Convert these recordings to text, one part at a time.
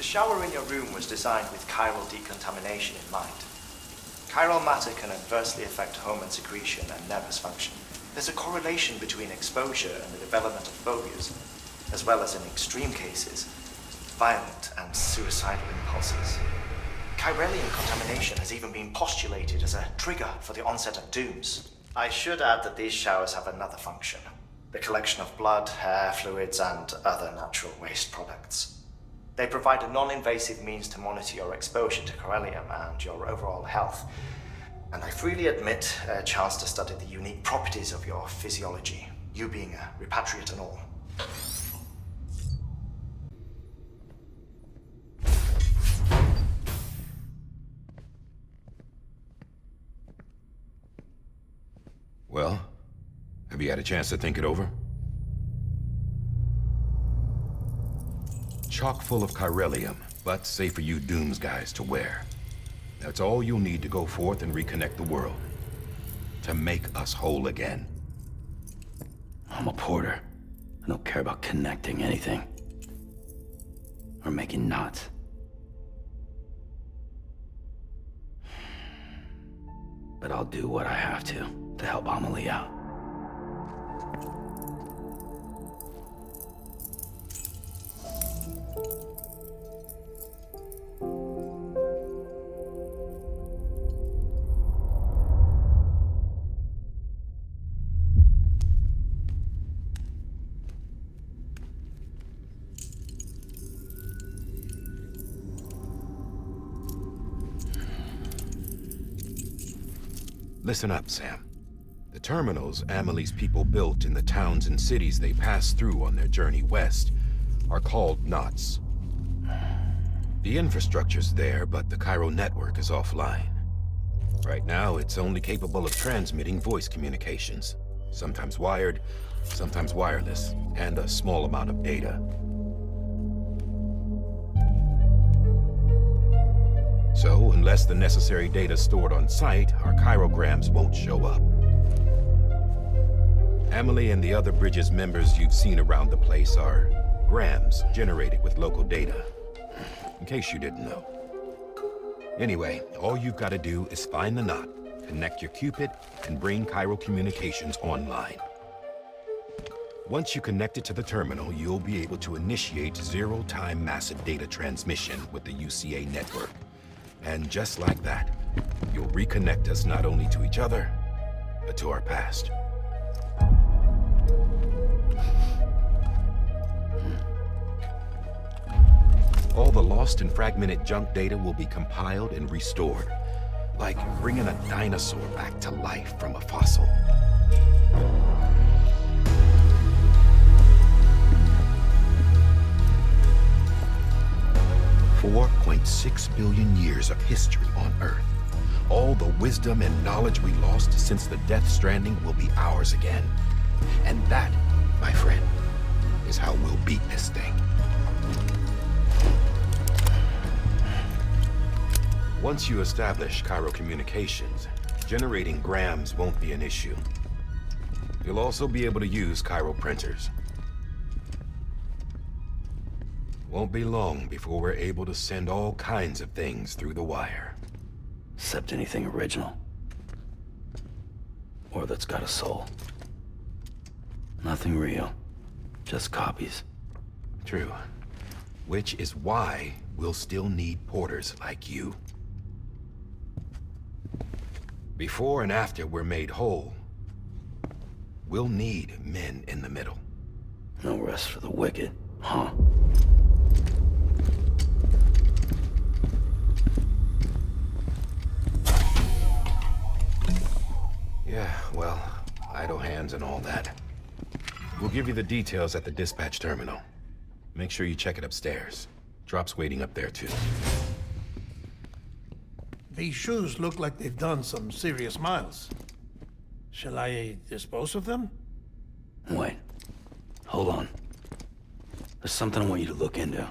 shower in your room was designed with chiral decontamination in mind. Chiral matter can adversely affect hormone secretion and nervous function. There's a correlation between exposure and the development of phobias, as well as in extreme cases, violent and suicidal impulses. Chiralium contamination has even been postulated as a trigger for the onset of dooms. I should add that these showers have another function: the collection of blood, hair, fluids, and other natural waste products. They provide a non-invasive means to monitor your exposure to chiralium and your overall health. And I freely admit a chance to study the unique properties of your physiology, you being a repatriate and all. Well, have you had a chance to think it over? Chock full of chiralium, but safe for you Dooms guys to wear. That's all you'll need to go forth and reconnect the world. To make us whole again. I'm a porter. I don't care about connecting anything. Or making knots. But I'll do what I have to help Amelie out. Listen up, Sam. The terminals Amelie's people built in the towns and cities they passed through on their journey west are called knots. The infrastructure's there, but the Cairo network is offline. Right now, it's only capable of transmitting voice communications, sometimes wired, sometimes wireless, and a small amount of data. So, unless the necessary data stored on site, our chirograms won't show up. Amelie and the other Bridges members you've seen around the place are grams generated with local data, in case you didn't know. Anyway, all you've got to do is find the knot, connect your Cupid, and bring Cairo communications online. Once you connect it to the terminal, you'll be able to initiate zero-time massive data transmission with the UCA network. And just like that, you'll reconnect us not only to each other, but to our past. All the lost and fragmented junk data will be compiled and restored, like bringing a dinosaur back to life from a fossil. 4.6 billion years of history on Earth. All the wisdom and knowledge we lost since the Death Stranding will be ours again. And that, my friend, is how we'll beat this thing. Once you establish Cairo communications, generating grams won't be an issue. You'll also be able to use Cairo printers. Won't be long before we're able to send all kinds of things through the wire. Except anything original. Or that's got a soul. Nothing real. Just copies. True. Which is why we'll still need porters like you. Before and after we're made whole, we'll need men in the middle. No rest for the wicked, huh? Yeah, well, idle hands and all that. We'll give you the details at the dispatch terminal. Make sure you check it upstairs. Drop's waiting up there, too. These shoes look like they've done some serious miles. Shall I dispose of them? Wait. Hold on. There's something I want you to look into.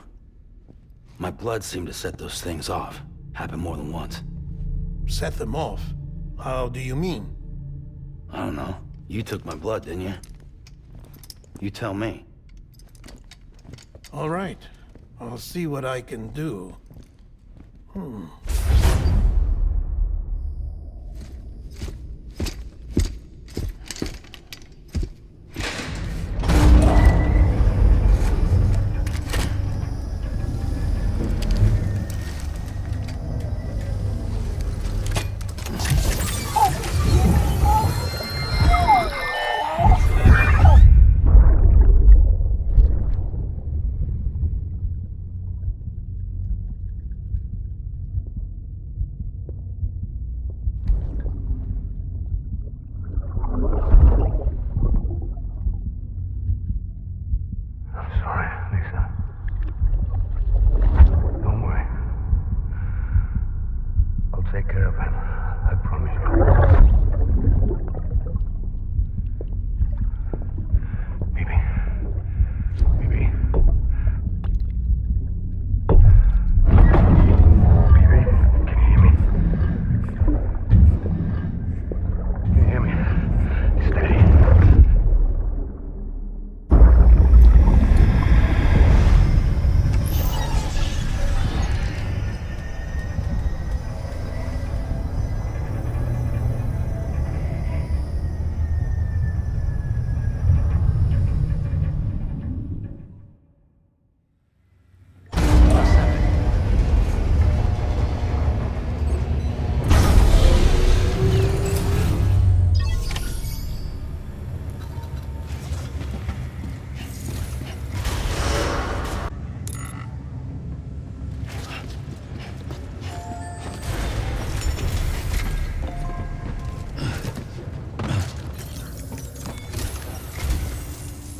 My blood seemed to set those things off. Happened more than once. Set them off? How do you mean? I don't know. You took my blood, didn't you? You tell me. All right. I'll see what I can do.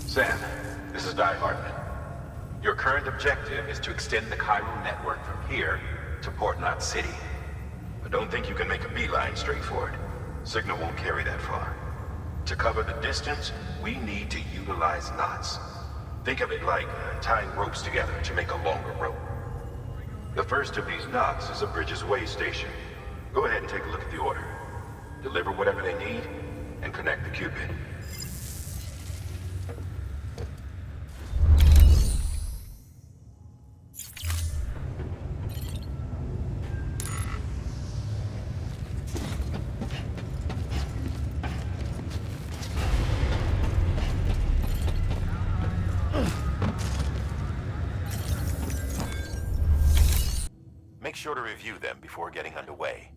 Sam, this is Die Hartman. Your current objective is to extend the chiral network from here to Port Knot City. I don't think you can make a beeline straight for it. Signal won't carry that far. To cover the distance, we need to utilize knots. Think of it like tying ropes together to make a longer rope. The first of these knots is a Bridges Way station. Go ahead and take a look at the order. Deliver whatever they need, and connect the Cupid. Make sure to review them before getting underway.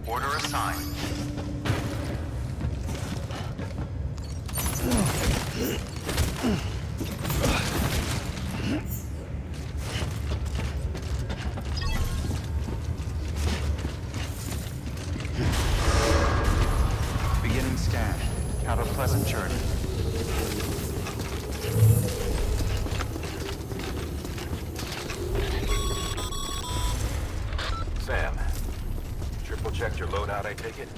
Order assigned. Beginning scan. Have a pleasant journey. Sam, triple checked your loadout, I take it?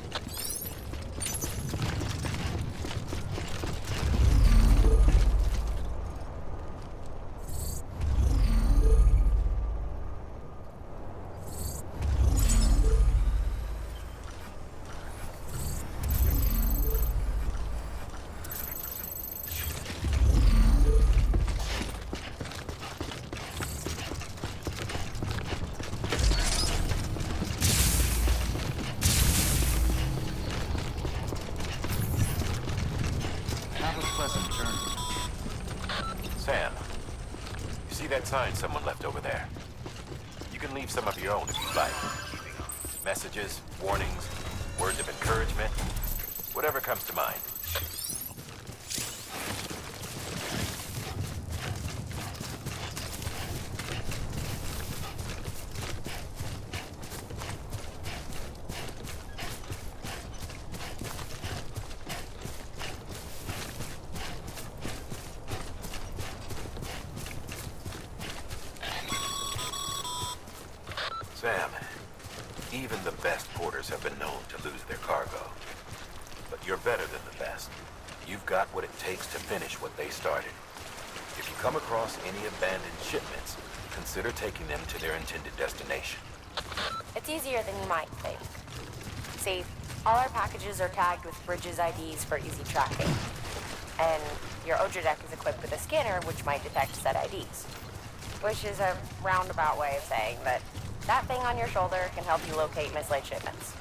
Sam, you see that sign someone left over there? You can leave some of your own if you like. Messages, warnings, words of encouragement, whatever comes to mind. Sam, even the best porters have been known to lose their cargo. But you're better than the best. You've got what it takes to finish what they started. If you come across any abandoned shipments, consider taking them to their intended destination. It's easier than you might think. See, all our packages are tagged with Bridges IDs for easy tracking. And your Odra deck is equipped with a scanner which might detect said IDs. Which is a roundabout way of saying that that thing on your shoulder can help you locate mislaid shipments.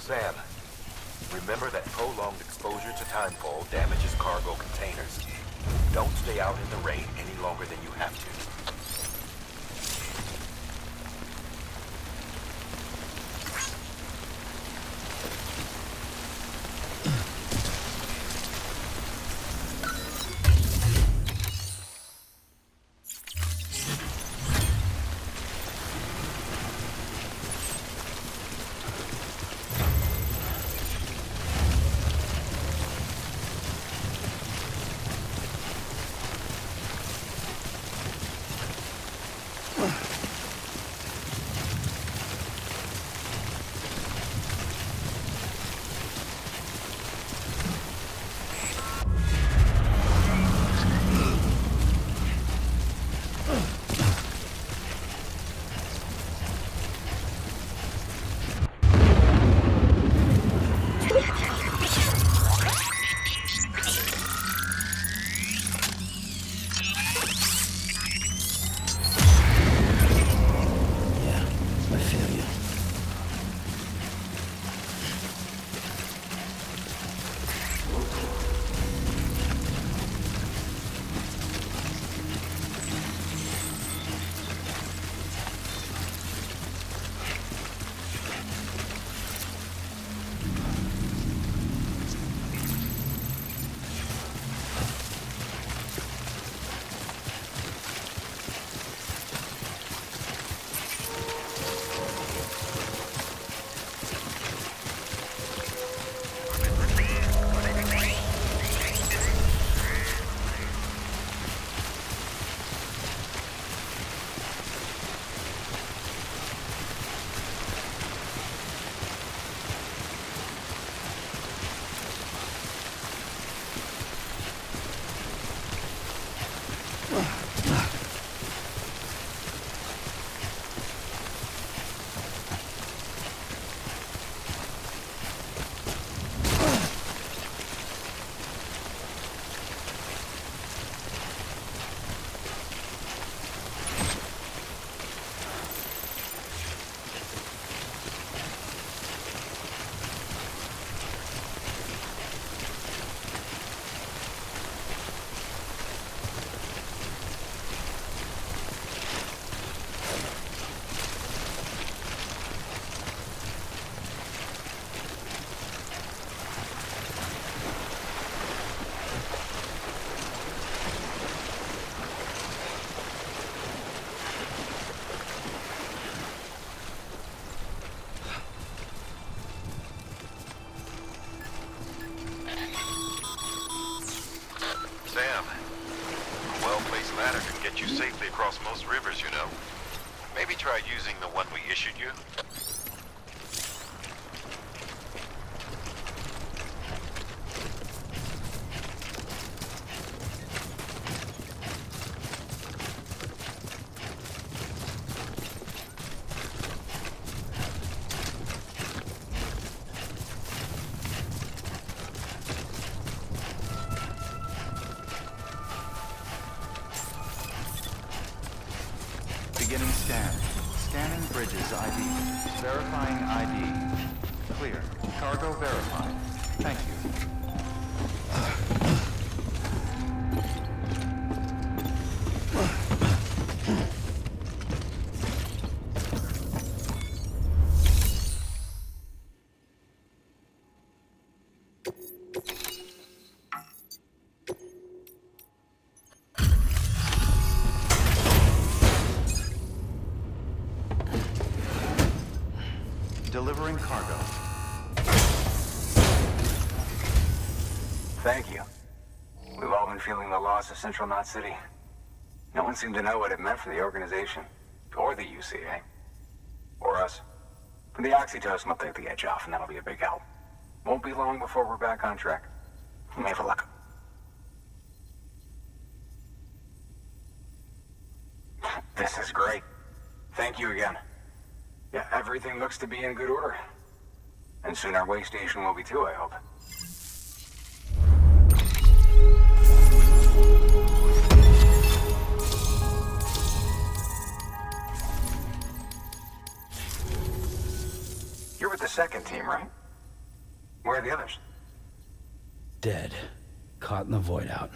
Sam, remember that prolonged exposure to timefall damages cargo containers. Don't stay out in the rain any longer than you have to. Sam, a well-placed ladder can get you safely across most rivers, you know. Maybe try using the one we issued you. Beginning scan. Scanning Bridges ID. Verifying ID. Clear. Cargo verified. Thank you. delivering cargo. Thank you. We've all been feeling the loss of Central Knot City. No one seemed to know what it meant for the organization. Or the UCA. Or us. For the oxytocin will take the edge off, and that'll be a big help. Won't be long before we're back on track. We may have a luck. This is great. Thank you again. Yeah, everything looks to be in good order. And soon our way station will be too, I hope. You're with the second team, right? Where are the others? Dead. Caught in the void out.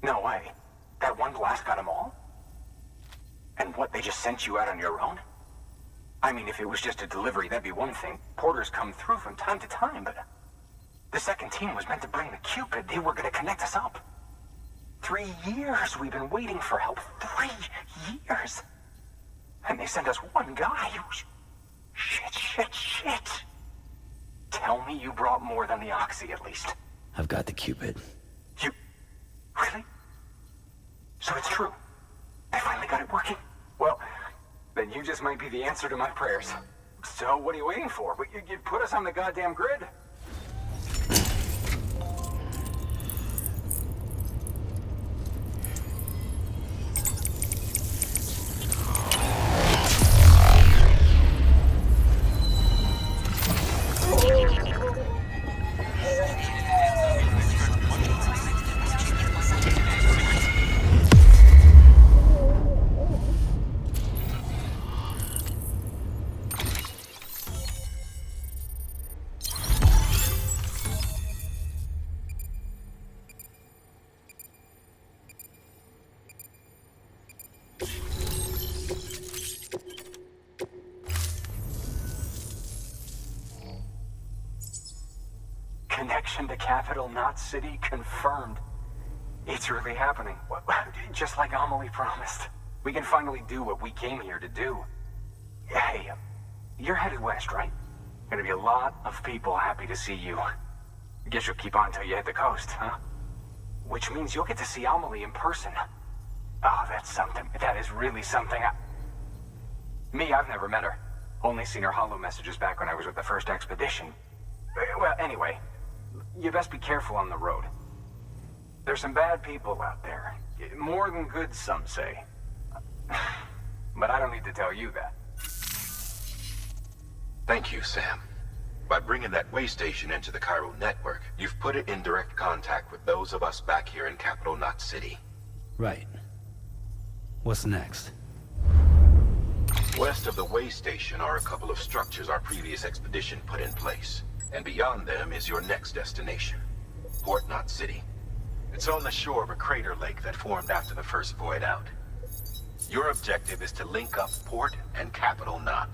No way. That one blast got them all? And what, they just sent you out on your own? I mean, if it was just a delivery, that'd be one thing. Porters come through from time to time, but... The second team was meant to bring the Cupid. They were gonna connect us up. 3 years we've been waiting for help. 3 years! And they sent us one guy. Shit. Tell me you brought more than the Oxy, at least. I've got the Cupid. You... Really? So it's true. I finally got it working. Well, then you just might be the answer to my prayers. So what are you waiting for? You put us on the goddamn grid. Connection to Capital Knot City confirmed. It's really happening. Just like Amelie promised. We can finally do what we came here to do. Hey, you're headed west, right? Gonna be a lot of people happy to see you. Guess you'll keep on till you hit the coast, huh? Which means you'll get to see Amelie in person. Oh, that's something. That is really something. Me, I've never met her. Only seen her holo messages back when I was with the first expedition. Well, anyway, you best be careful on the road. There's some bad people out there. More than good, some say. But I don't need to tell you that. Thank you, Sam. By bringing that way station into the Cairo network, you've put it in direct contact with those of us back here in Capital Knot City. Right. What's next? West of the way station are a couple of structures our previous expedition put in place. And beyond them is your next destination, Port Knot City. It's on the shore of a crater lake that formed after the first void out. Your objective is to link up Port and Capital Knot.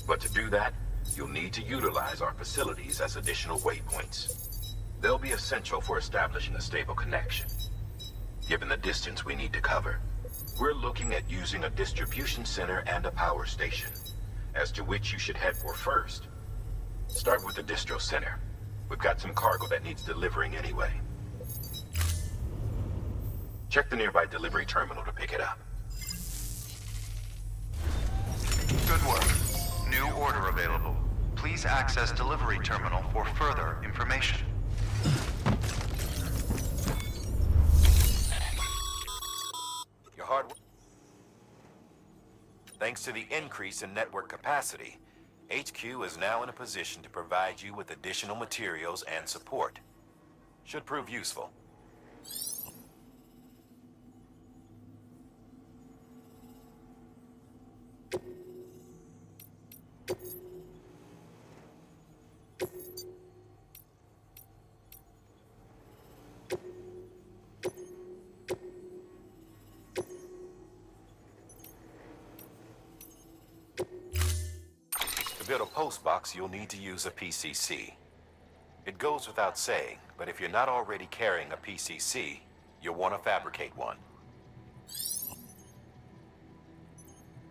But to do that, you'll need to utilize our facilities as additional waypoints. They'll be essential for establishing a stable connection. Given the distance we need to cover, we're looking at using a distribution center and a power station, as to which you should head for first. Start with the distro center. We've got some cargo that needs delivering anyway. Check the nearby delivery terminal to pick it up. Good work. New order available. Please access delivery terminal for further information. Your hard work. Thanks to the increase in network capacity, HQ is now in a position to provide you with additional materials and support. Should prove useful. To build a post box, you'll need to use a PCC. It goes without saying, but if you're not already carrying a PCC, you'll want to fabricate one.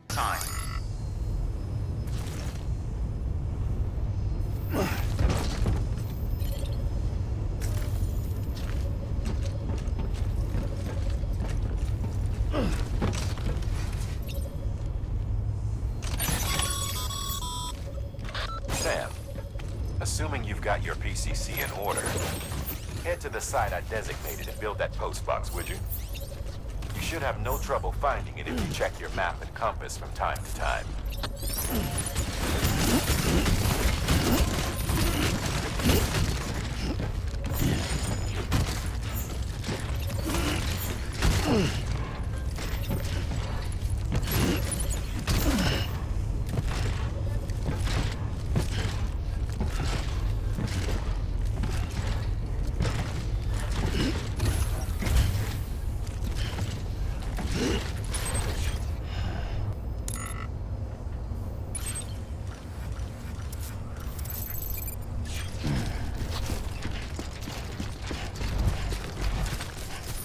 Time. Assuming you've got your PCC in order, head to the site I designated and build that post box, would you? You should have no trouble finding it if you check your map and compass from time to time.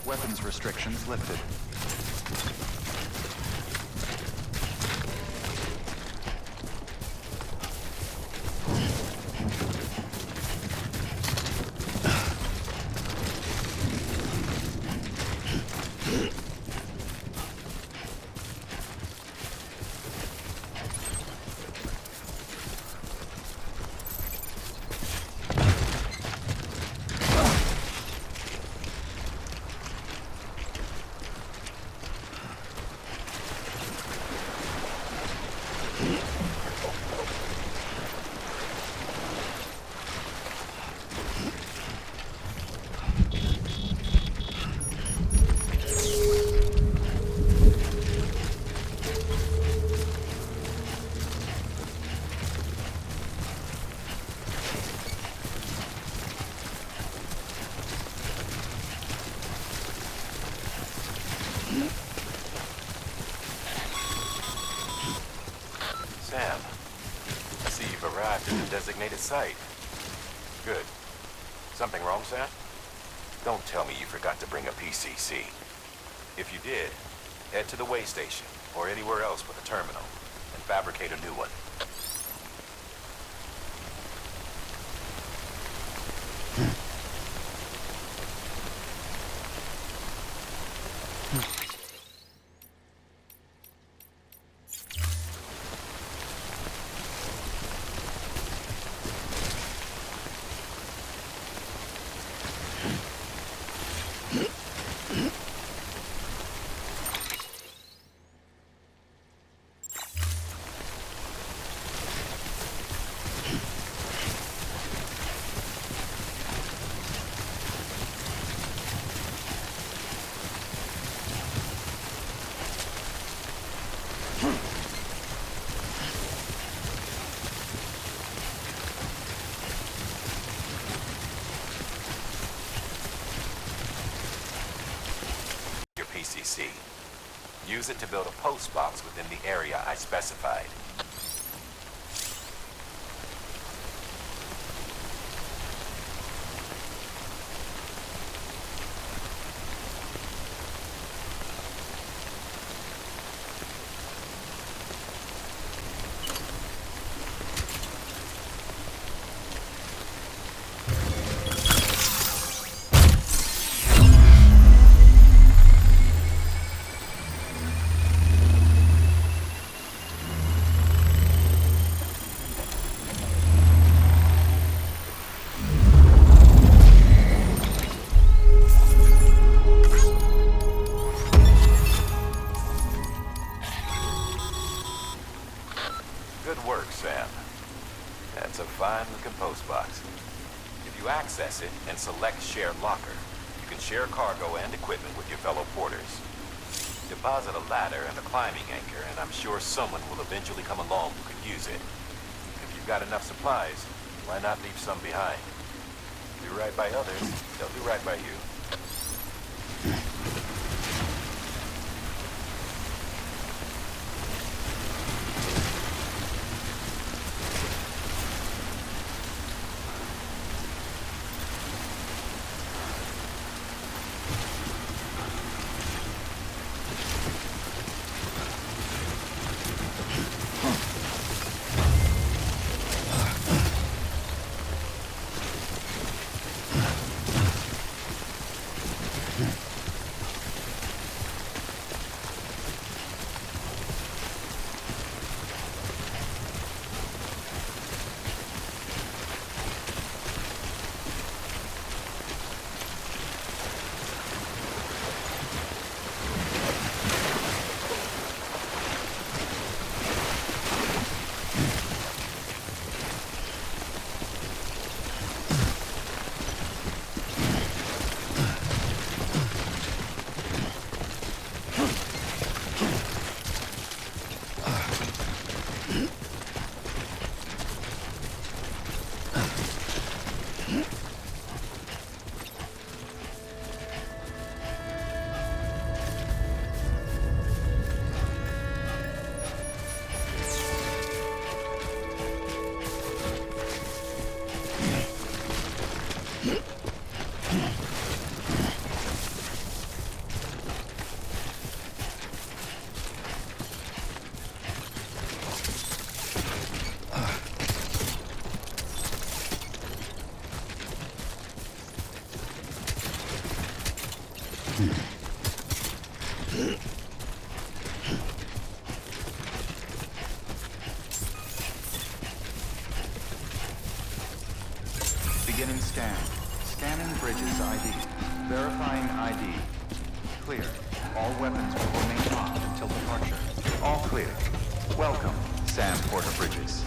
Weapons restrictions lifted. Sam, I see you've arrived at the designated site. Good. Something wrong, Sam? Don't tell me you forgot to bring a PCC. If you did, head to the way station or anywhere else with a terminal and fabricate a new one. PCC. Use it to build a post box within the area I specified. Good work, Sam. That's a fine-looking post box. If you access it and select Share Locker, you can share cargo and equipment with your fellow porters. Deposit a ladder and a climbing anchor, and I'm sure someone will eventually come along who can use it. If you've got enough supplies, why not leave some behind? Do right by others, they'll do right by you. Beginning scan. Scanning bridges ID. Verifying ID. Clear. All weapons will remain locked until departure. All clear. Welcome, Sam Porter Bridges.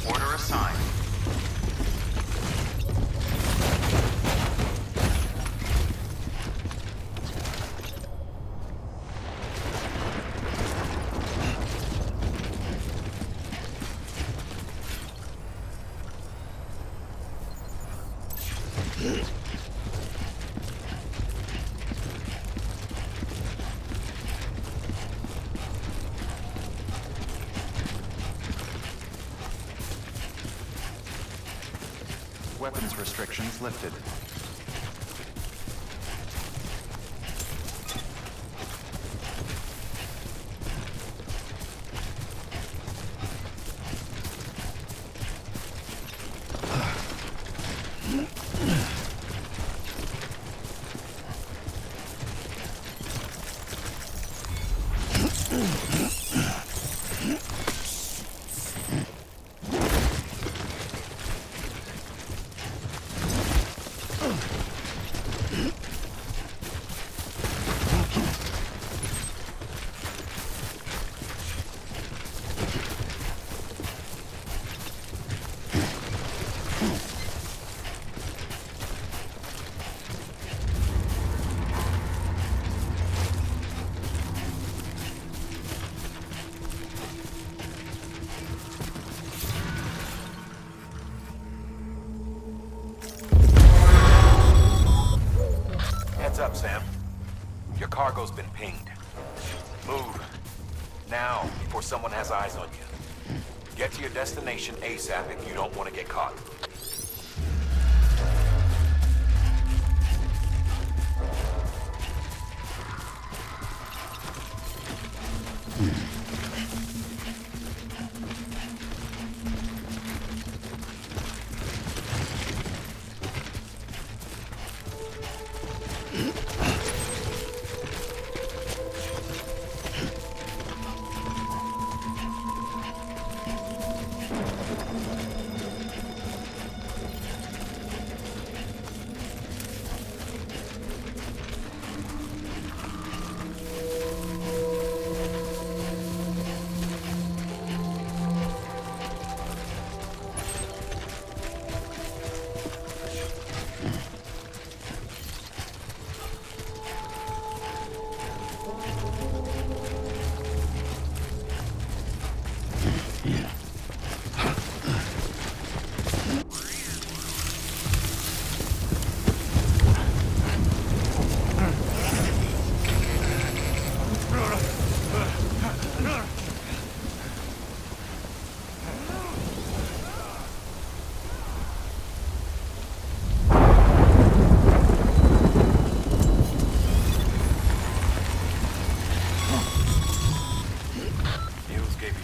Order assigned. Weapons restrictions lifted. Heads up, Sam. Your cargo's been pinged. Move. Now, before someone has eyes on you. Get to your destination ASAP if you don't want to get caught.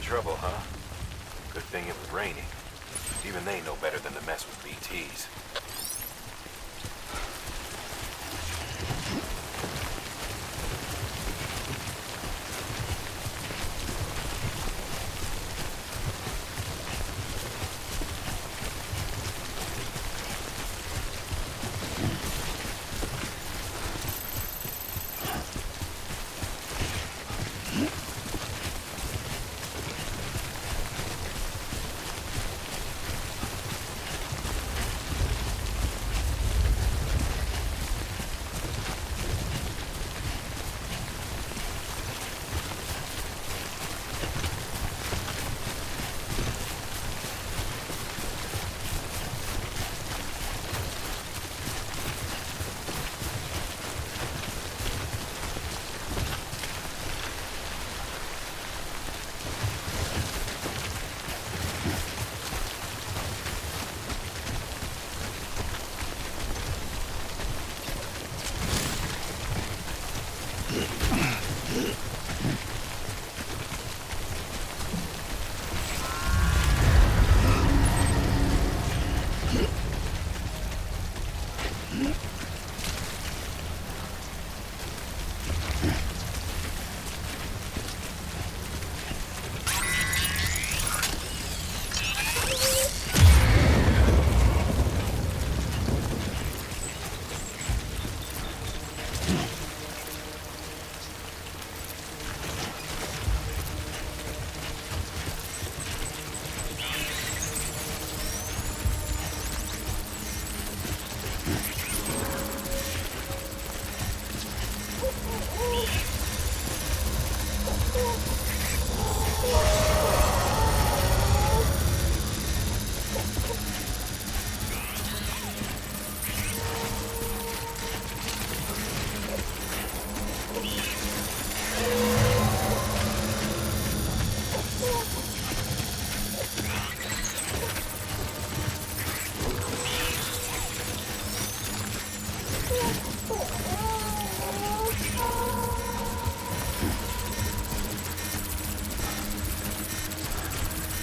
Trouble, huh? Good thing it was raining. Even they know better than to mess with BTs.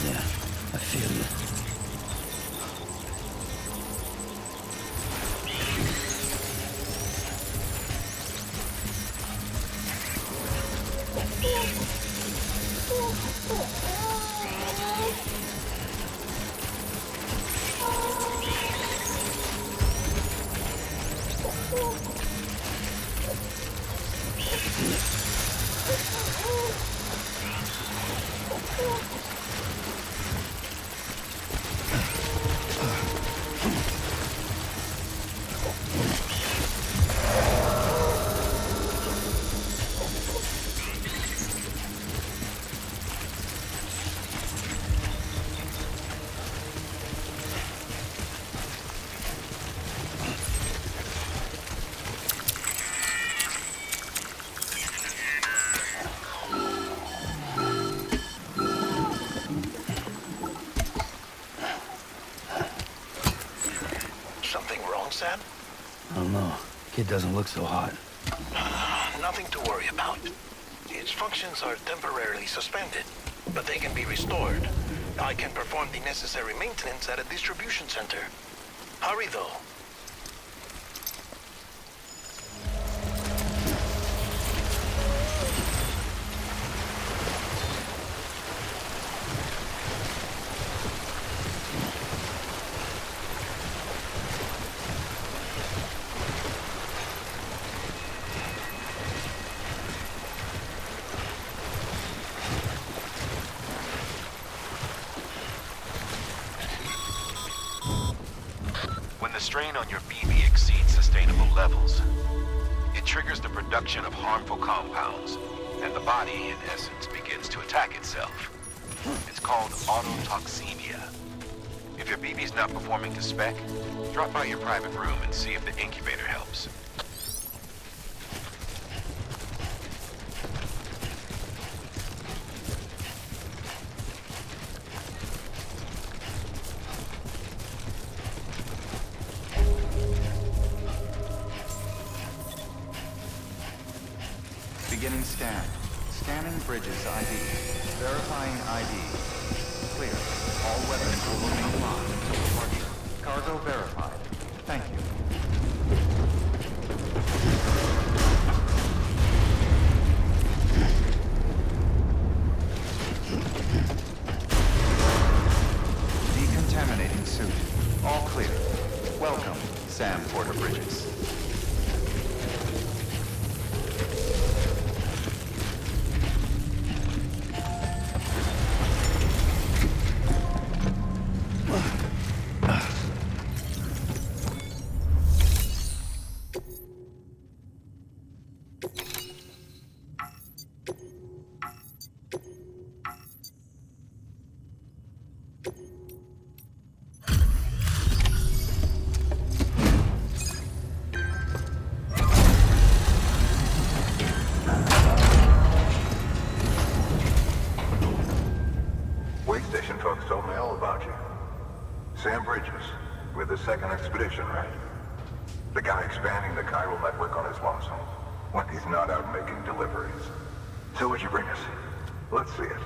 Yeah, I feel you. Something wrong, Sam? I don't know. Kid doesn't look so hot. Nothing to worry about. Its functions are temporarily suspended, but they can be restored. I can perform the necessary maintenance at a distribution center. Hurry, though. When the strain on your BB exceeds sustainable levels, it triggers the production of harmful compounds, and the body, in essence, begins to attack itself. It's called autotoxemia. If your BB's not performing to spec, drop by your private room and see if the incubator helps. Beginning scan. Scanning bridges ID. Verifying ID. Clear. All weapons will remain locked until departure. Cargo verified. Thank you. Decontaminating suit. All clear. Welcome, Sam Porter Bridges. Sam Bridges, with the second expedition, right? The guy expanding the chiral network on his lonesome, when he's not out making deliveries. So what'd you bring us? Let's see it.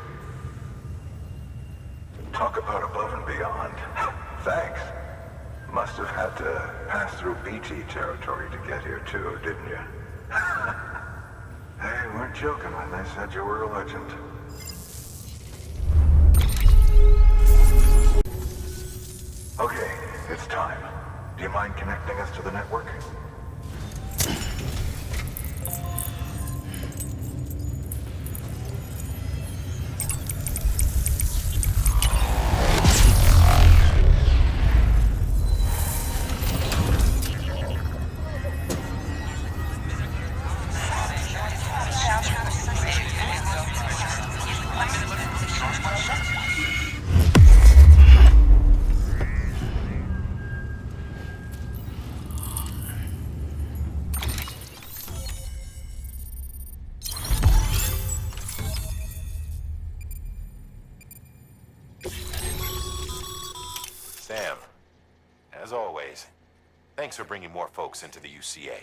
Talk about above and beyond. Thanks. Must have had to pass through BT territory to get here too, didn't you? They weren't joking when they said you were a legend. Okay, it's time. Do you mind connecting us to the network? Thanks for bringing more folks into the UCA.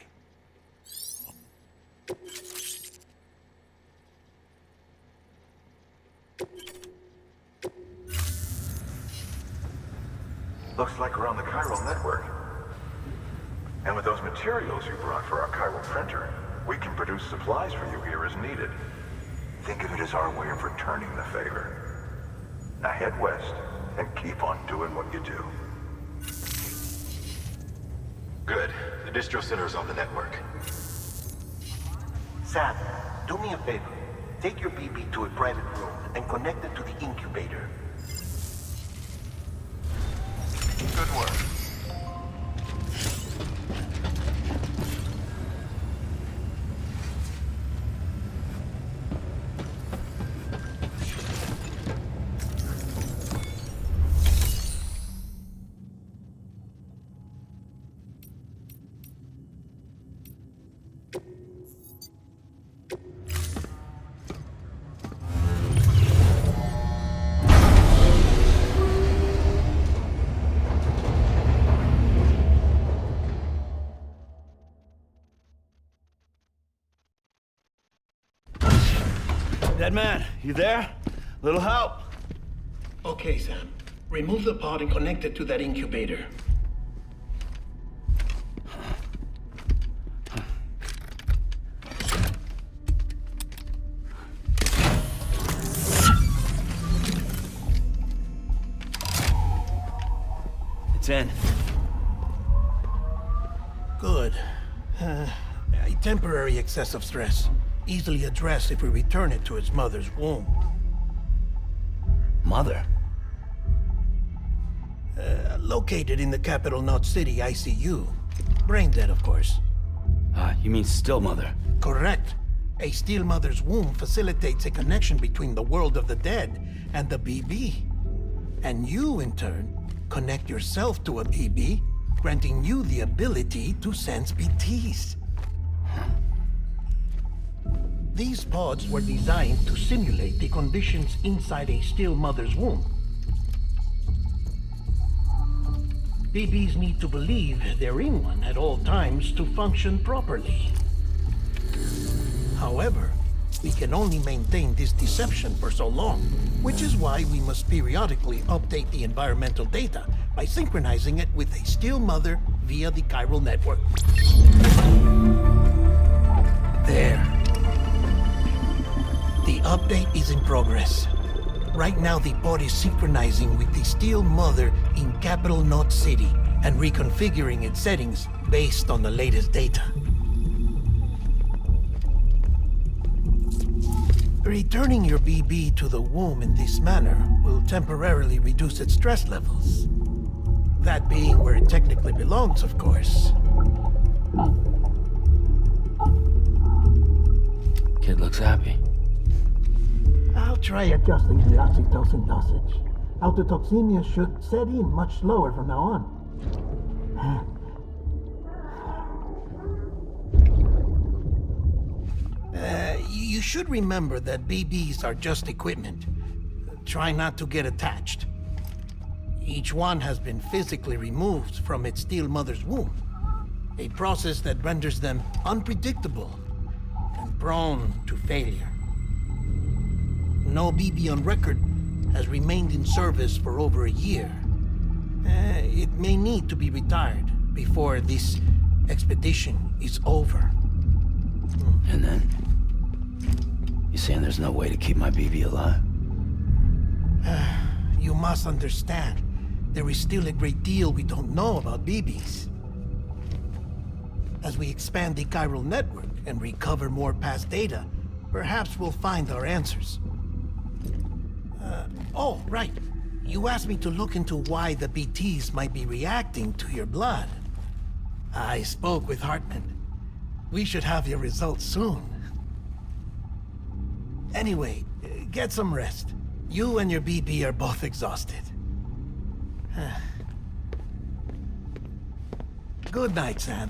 Looks like we're on the chiral network. And with those materials you brought for our chiral printer, we can produce supplies for you here as needed. Think of it as our way of returning the favor. Now head west and keep on doing what you do. Good. The distro center is on the network. Sam, do me a favor. Take your BB to a private room and connect it to the incubator. Good work. Dead man, you there? Little help? Okay, Sam. Remove the pod and connect it to that incubator. It's in. Good. A temporary excess of stress. Easily addressed if we return it to its mother's womb. Mother? Located in the capital Knot City ICU. Brain dead, of course. You mean still mother? Correct. A still mother's womb facilitates a connection between the world of the dead and the BB. And you, in turn, connect yourself to a BB, granting you the ability to sense BTs. These pods were designed to simulate the conditions inside a still mother's womb. BBs need to believe they're in one at all times to function properly. However, we can only maintain this deception for so long, which is why we must periodically update the environmental data by synchronizing it with a still mother via the chiral network. There. The update is in progress. Right now, the pod is synchronizing with the Steel Mother in Capital Knot City and reconfiguring its settings based on the latest data. Returning your BB to the womb in this manner will temporarily reduce its stress levels. That being where it technically belongs, of course. Kid looks happy. I'll try adjusting the oxytocin dosage. Autotoxemia should set in much slower from now on. You should remember that BBs are just equipment. Try not to get attached. Each one has been physically removed from its steel mother's womb. A process that renders them unpredictable and prone to failure. No BB on record has remained in service for over a year. It may need to be retired before this expedition is over. And then? You saying there's no way to keep my BB alive? You must understand, there is still a great deal we don't know about BBs. As we expand the chiral network and recover more past data, perhaps we'll find our answers. Oh, right. You asked me to look into why the BTs might be reacting to your blood. I spoke with Hartman. We should have your results soon. Anyway, get some rest. You and your BB are both exhausted. Good night, Sam.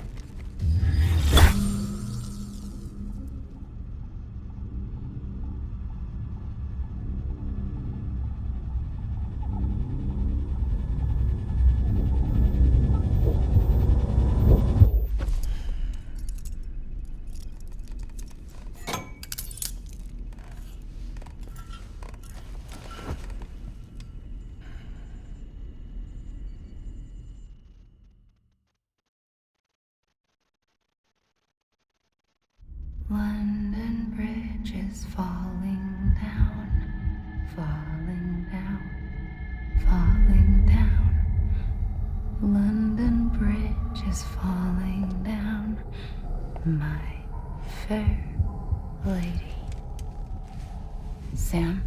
London Bridge is falling down, falling down, falling down. London Bridge is falling down, my fair lady. Sam?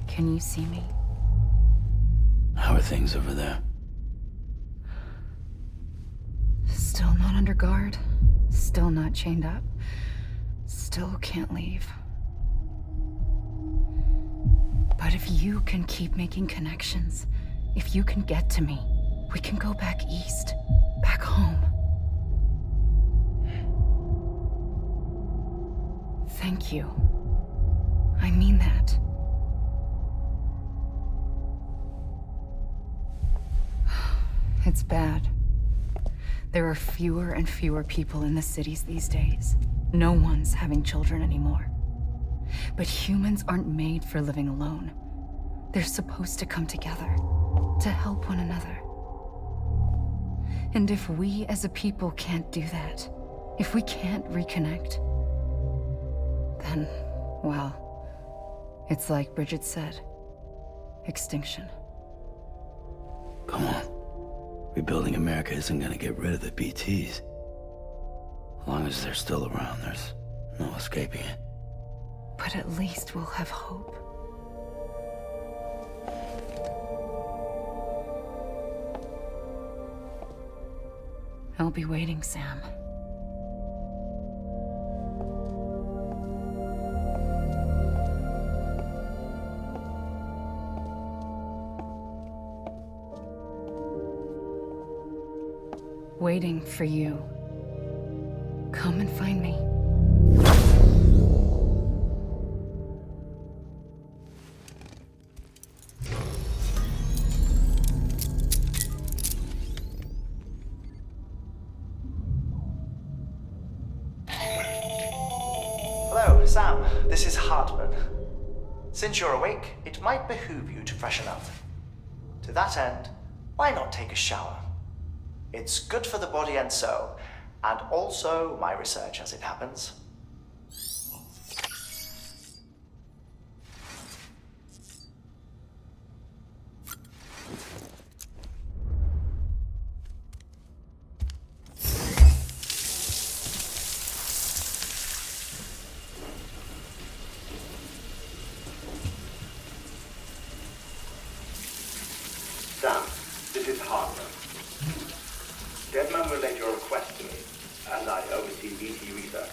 Can you see me? How are things over there? Still not under guard. Still not chained up. Still can't leave. But if you can keep making connections, if you can get to me, we can go back east. Back home. Thank you. I mean that. It's bad. There are fewer and fewer people in the cities these days. No one's having children anymore. But humans aren't made for living alone. They're supposed to come together, to help one another. And if we as a people can't do that, if we can't reconnect, then, well, it's like Bridget said, extinction. Come on. Rebuilding America isn't gonna get rid of the BTs. As long as they're still around, there's no escaping it. But at least we'll have hope. I'll be waiting, Sam. Waiting for you. Come and find me. Hello, Sam. This is Hartman. Since you're awake, it might behoove you to freshen up. To that end, why not take a shower? It's good for the body and soul, and also my research as it happens. Sam, this is Hartman. Deadman relayed your request to me, and I oversee BT research.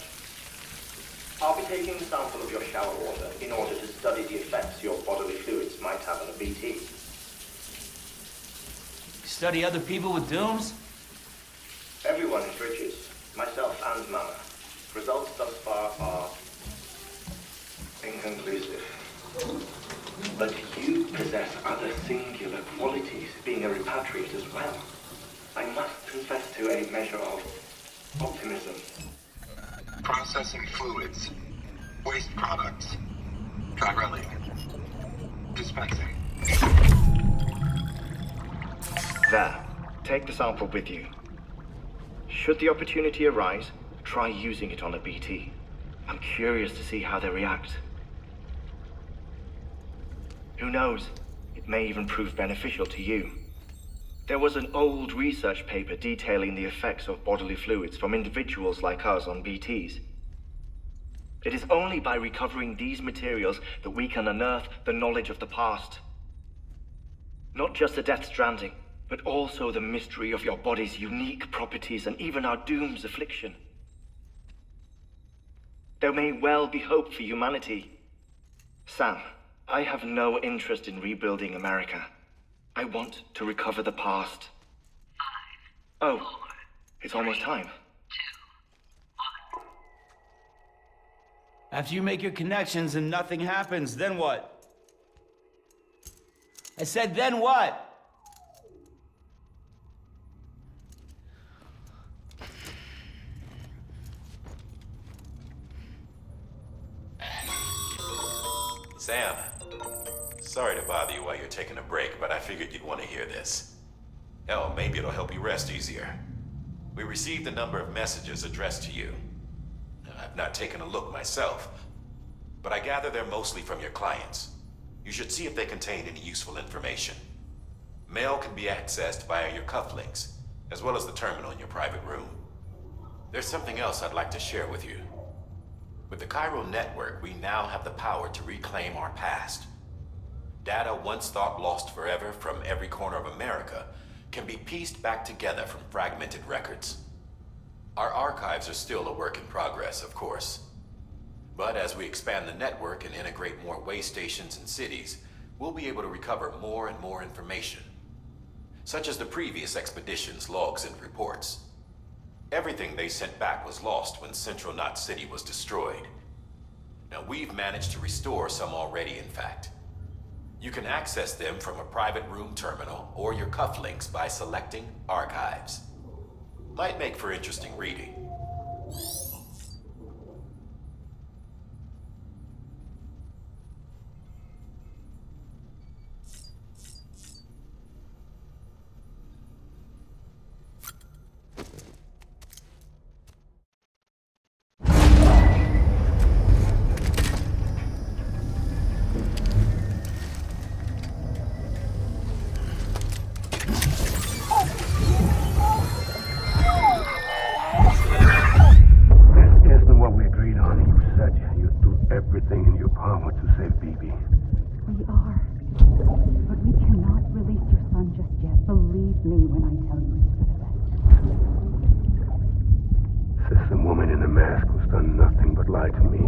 I'll be taking a sample of your shower water in order to study the effects your bodily fluids might have on a BT. Study other people with dooms? Everyone is Bridges, myself and Mama. Results thus far are inconclusive. But you possess other singular qualities, being a repatriate as well. I must confess to a measure of optimism. Processing fluids. Waste products. Dry dispensing. There. Take the sample with you. Should the opportunity arise, try using it on a BT. I'm curious to see how they react. Who knows? It may even prove beneficial to you. There was an old research paper detailing the effects of bodily fluids from individuals like us on BTs. It is only by recovering these materials that we can unearth the knowledge of the past. Not just the Death Stranding, but also the mystery of your body's unique properties and even our doom's affliction. There may well be hope for humanity. Sam, I have no interest in rebuilding America. I want to recover the past. 5, 4, it's almost time. 2, 1. After you make your connections and nothing happens, then what? I said, then what? Sam, sorry to bother you while you're taking a break, but I figured you'd want to hear this. Hell, maybe it'll help you rest easier. We received a number of messages addressed to you. I've not taken a look myself, but I gather they're mostly from your clients. You should see if they contain any useful information. Mail can be accessed via your cufflinks, as well as the terminal in your private room. There's something else I'd like to share with you. With the chiral network, we now have the power to reclaim our past. Data once thought lost forever from every corner of America can be pieced back together from fragmented records. Our archives are still a work in progress, of course. But as we expand the network and integrate more way stations and cities, we'll be able to recover more and more information, such as the previous expedition's logs and reports. Everything they sent back was lost when Central Knot City was destroyed. Now we've managed to restore some already, in fact. You can access them from a private room terminal or your cufflinks by selecting Archives. Might make for interesting reading. Everything in your power to save BB. We are. But we cannot release your son just yet. Believe me when I tell you it's for the best. System woman in the mask who's done nothing but lie to me.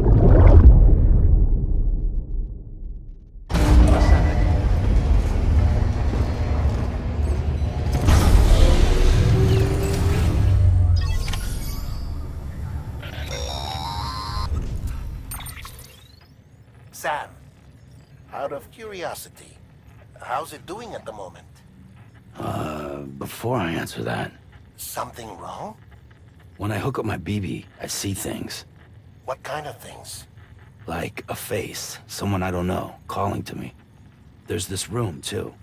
Sam, out of curiosity, how's it doing at the moment? Before I answer that... Something wrong? When I hook up my BB, I see things. What kind of things? Like a face, someone I don't know, calling to me. There's this room, too,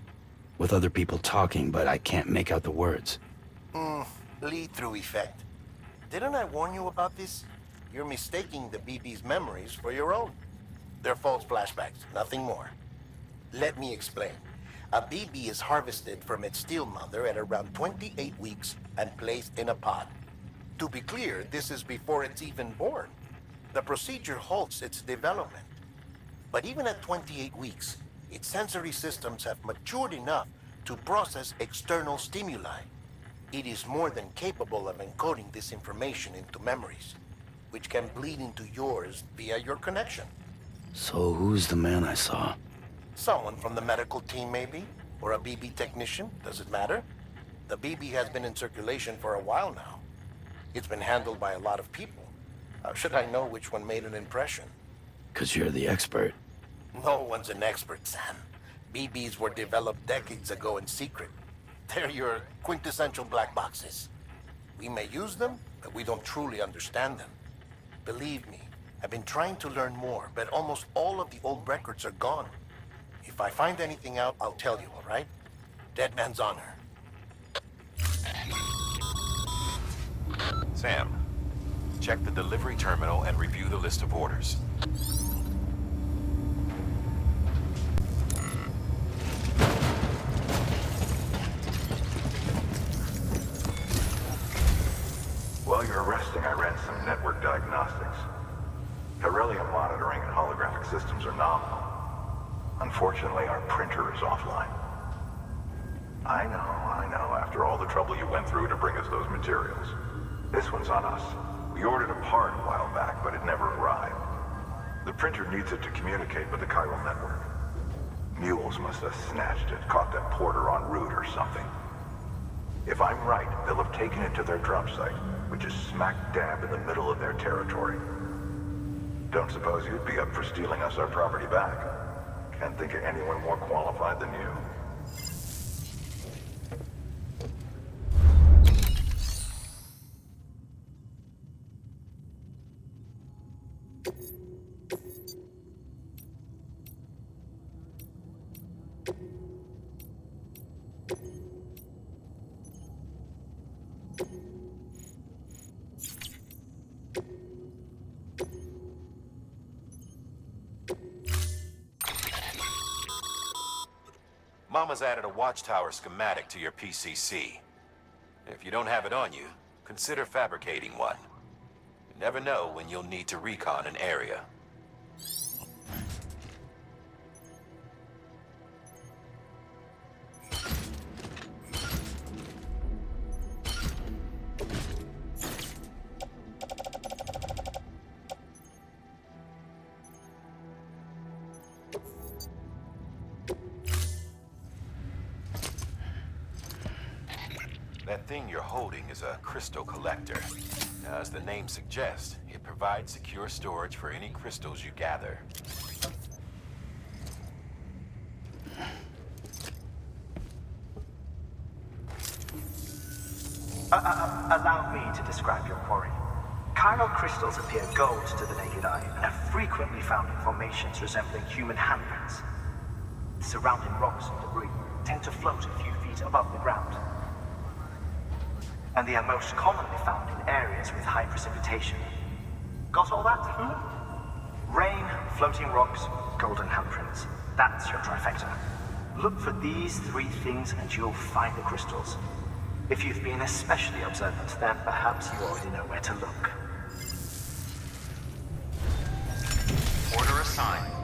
with other people talking, but I can't make out the words. Lead-through effect. Didn't I warn you about this? You're mistaking the BB's memories for your own. They're false flashbacks, nothing more. Let me explain. A BB is harvested from its steel mother at around 28 weeks and placed in a pod. To be clear, this is before it's even born. The procedure halts its development. But even at 28 weeks, its sensory systems have matured enough to process external stimuli. It is more than capable of encoding this information into memories, which can bleed into yours via your connection. So who's the man I saw? Someone from the medical team, maybe? Or a BB technician? Does it matter? The BB has been in circulation for a while now. It's been handled by a lot of people. How should I know which one made an impression? 'Cause you're the expert. No one's an expert, Sam. BBs were developed decades ago in secret. They're your quintessential black boxes. We may use them, but we don't truly understand them. Believe me, I've been trying to learn more, but almost all of the old records are gone. If I find anything out, I'll tell you, all right? Dead man's honor. Sam, check the delivery terminal and review the list of orders. While you're resting, I ran some network diagnostics. Beryllium monitoring and holographic systems are nominal. Unfortunately, our printer is offline. I know. After all the trouble you went through to bring us those materials. This one's on us. We ordered a part a while back, but it never arrived. The printer needs it to communicate with the chiral network. Mules must have snatched it, caught that porter en route or something. If I'm right, they'll have taken it to their drop site, which is smack dab in the middle of their territory. Don't suppose you'd be up for stealing us our property back? Can't think of anyone more qualified than you. Mama's added a watchtower schematic to your PCC. If you don't have it on you, consider fabricating one. You never know when you'll need to recon an area. That thing you're holding is a crystal collector. Now, as the name suggests, it provides secure storage for any crystals you gather. Allow me to describe your quarry. Chiral crystals appear gold to the naked eye and are frequently found in formations resembling human handprints. Surrounding rocks and debris tend to float a few feet above the ground. And they are most commonly found in areas with high precipitation. Got all that? Rain, floating rocks, golden handprints. That's your trifecta. Look for these three things and you'll find the crystals. If you've been especially observant, then perhaps you already know where to look. Order assigned.